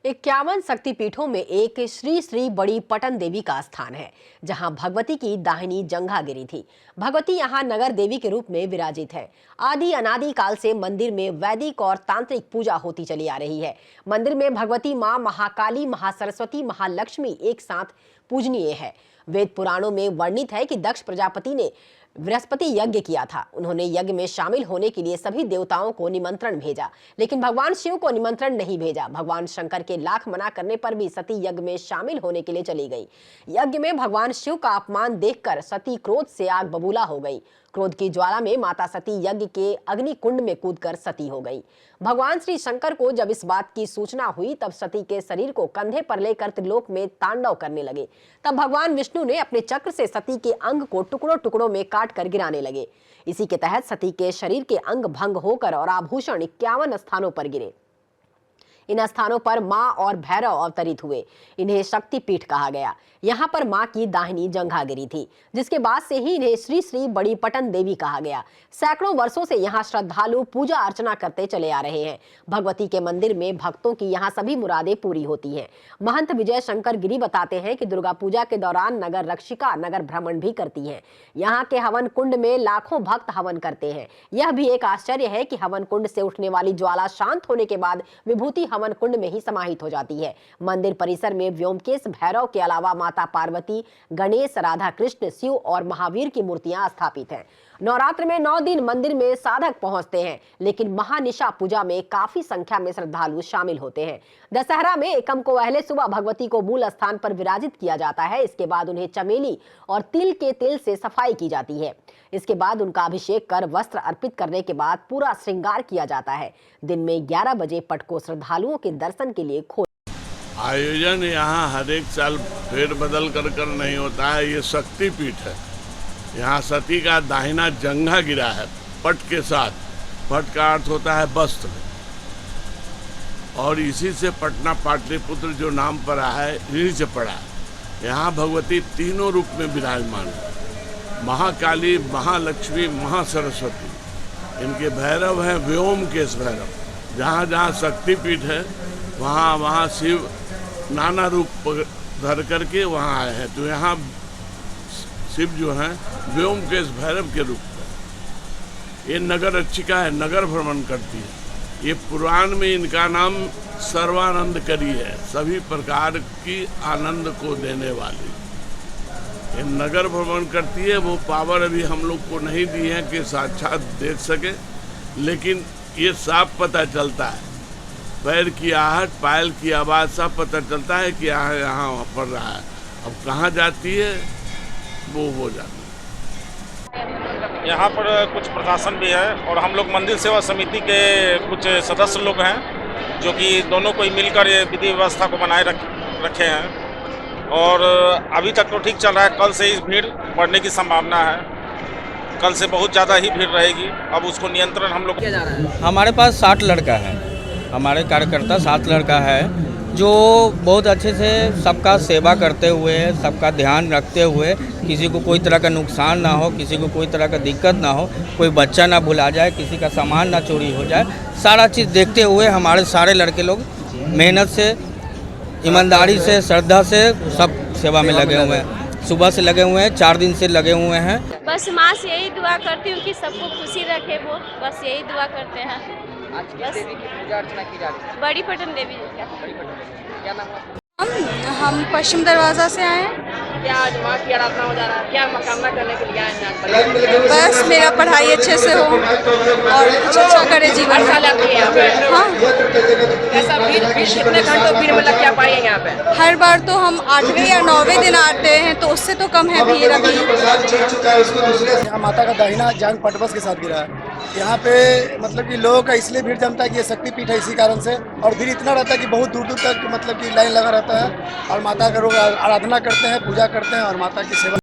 51 शक्तिपीठों में एक श्री श्री बड़ी पटन देवी का स्थान है, जहां भगवती की दाहिनी जंघा गिरी थी। भगवती यहां नगर देवी के रूप में विराजित है। आदि अनादि काल से मंदिर में वैदिक और तांत्रिक पूजा होती चली आ रही है। मंदिर में भगवती मां महाकाली, महासरस्वती, महालक्ष्मी एक साथ पूजनीय है। वेद पुराणों में वर्णित है कि दक्ष प्रजापति ने बृहस्पति यज्ञ किया था। उन्होंने यज्ञ में शामिल होने के लिए सभी देवताओं को निमंत्रण भेजा, लेकिन भगवान शिव को निमंत्रण नहीं भेजा। भगवान शंकर के लाख मना करने पर भी सती यज्ञ में शामिल होने के लिए चली गई। यज्ञ में भगवान शिव का अपमान देखकर सती क्रोध से आग बबूला हो गई। क्रोध की ज्वाला में माता सती यज्ञ के अग्नि कुंड में कूदकर सती हो गई। भगवान श्री शंकर को जब इस बात की सूचना हुई, तब सती के शरीर को कंधे पर लेकर त्रिलोक में तांडव करने लगे। तब भगवान विष्णु ने अपने चक्र से सती के अंग को टुकड़ों टुकड़ों में काट कर गिराने लगे। इसी के तहत सती के शरीर के अंग भंग होकर और आभूषण 51 स्थानों पर गिरे। इन स्थानों पर मां और भैरव अवतरित हुए। इन्हें शक्तिपीठ कहा गया। यहाँ पर मां की दाहिनी जंघा गिरी थी, जिसके बाद से ही इन्हें श्री श्री बड़ी पटन देवी कहा गया। सैकड़ों वर्षों से यहाँ श्रद्धालु पूजा अर्चना करते चले आ रहे हैं। भगवती के मंदिर में भक्तों की यहाँ सभी मुरादें पूरी होती हैं। महंत विजय शंकर गिरी बताते हैं कि दुर्गा पूजा के दौरान नगर रक्षिका नगर भ्रमण भी करती हैं। यहाँ के हवन कुंड में लाखों भक्त हवन करते हैं। यह भी एक आश्चर्य है कि हवन कुंड से उठने वाली ज्वाला शांत होने के बाद विभूति हवन कुंड में ही समाहित हो जाती है। मंदिर परिसर में व्योमकेश भैरव के अलावा माता पार्वती, गणेश, राधा कृष्ण, शिव और महावीर की मूर्तियां स्थापित हैं। नवरात्र में 9 दिन मंदिर में साधक पहुंचते हैं, लेकिन महानिशा पूजा में काफी संख्या में श्रद्धालु शामिल होते हैं। दशहरा में एकम को पहले सुबह भगवती को मूल स्थान पर विराजित किया जाता है। इसके बाद उन्हें चमेली और तिल के तेल से सफाई की जाती है। इसके बाद उनका अभिषेक कर वस्त्र अर्पित करने के बाद पूरा श्रृंगार किया जाता है। दिन में 11 बजे पट को श्रद्धालुओं के दर्शन के लिए खोल। आयोजन यहाँ हर एक साल फेर बदल कर नहीं होता है। ये शक्तिपीठ है। यहाँ सती का दाहिना जंघा गिरा है पट के साथ। पट का अर्थ होता है वस्त्र, और इसी से पटना पाटलिपुत्र जो नाम पड़ा है, इन्हीं से पड़ा है। यहाँ भगवती तीनों रूप में विराजमान है। महाकाली, महालक्ष्मी, महासरस्वती। इनके भैरव हैं व्योमकेश भैरव। जहाँ जहाँ शक्तिपीठ है, वहाँ वहाँ शिव नाना रूप धर करके वहाँ आए हैं। तो यहाँ शिव जो हैं व्योमकेश भैरव के रूप में। ये नगर रक्षिका है, नगर भ्रमण करती है। ये पुराण में इनका नाम सर्वानंद करी है, सभी प्रकार की आनंद को देने वाली। ये नगर भ्रमण करती है। वो पावर अभी हम लोग को नहीं दी है कि साक्षात देख सके, लेकिन ये साफ पता चलता है। पैर की आहट, पायल की आवाज़ सब पता चलता है कि यहाँ पड़ रहा है। अब कहाँ जाती है वो हो जाती है। यहाँ पर कुछ प्रशासन भी है और हम लोग मंदिर सेवा समिति के कुछ सदस्य लोग हैं, जो कि दोनों को मिलकर ये विधि व्यवस्था को बनाए रखे हैं। और अभी तक तो ठीक चल रहा है। कल से इस भीड़ बढ़ने की संभावना है। कल से बहुत ज़्यादा ही भीड़ रहेगी। अब उसको नियंत्रण हम लोग किया जा रहा है। हमारे पास 60 लड़का है। हमारे कार्यकर्ता 7 लड़का है, जो बहुत अच्छे से सबका सेवा करते हुए, सबका ध्यान रखते हुए, किसी को कोई तरह का नुकसान ना हो, किसी को कोई तरह का दिक्कत ना हो, कोई बच्चा ना भुला जाए, किसी का सामान ना चोरी हो जाए, सारा चीज़ देखते हुए हमारे सारे लड़के लोग मेहनत से, ईमानदारी से, श्रद्धा से सब सेवा में लगे हुए हैं। सुबह से लगे हुए हैं, 4 दिन से लगे हुए हैं। बस माँ से यही दुआ करती हूँ कि सबको खुशी रखे वो, बस यही दुआ करते हैं। आज किस देवी की पूजा अर्चना की जा रही है? बड़ी पटन देवी का। क्या नाम है? हम पश्चिम दरवाजा से आए हैं। क्या आज माँ की आराधना हो जा रहा है? क्या कामना करने के लिए आए? बस मेरा पढ़ाई अच्छे से हो और कुछ अच्छा करे जीवन में। यहाँ पे हाँ, ऐसा भीड़ कितने घंटों भीड़ में लग क्या पाएंगे यहाँ पे? हर बार तो हम 8वें या 9वें दिन आते हैं, तो उससे तो कम है भीड़ अभी। यहाँ माता का दाहिना जांग पटबस के साथ गिरा है। यहाँ पे मतलब कि लोगों का इसलिए भीड़ जमता है कि ये शक्तिपीठ है, इसी कारण से। और भीड़ इतना रहता है कि बहुत दूर दूर तक मतलब कि लाइन लगा रहता है, और माता का लोग आराधना करते हैं, पूजा करते हैं और माता की सेवा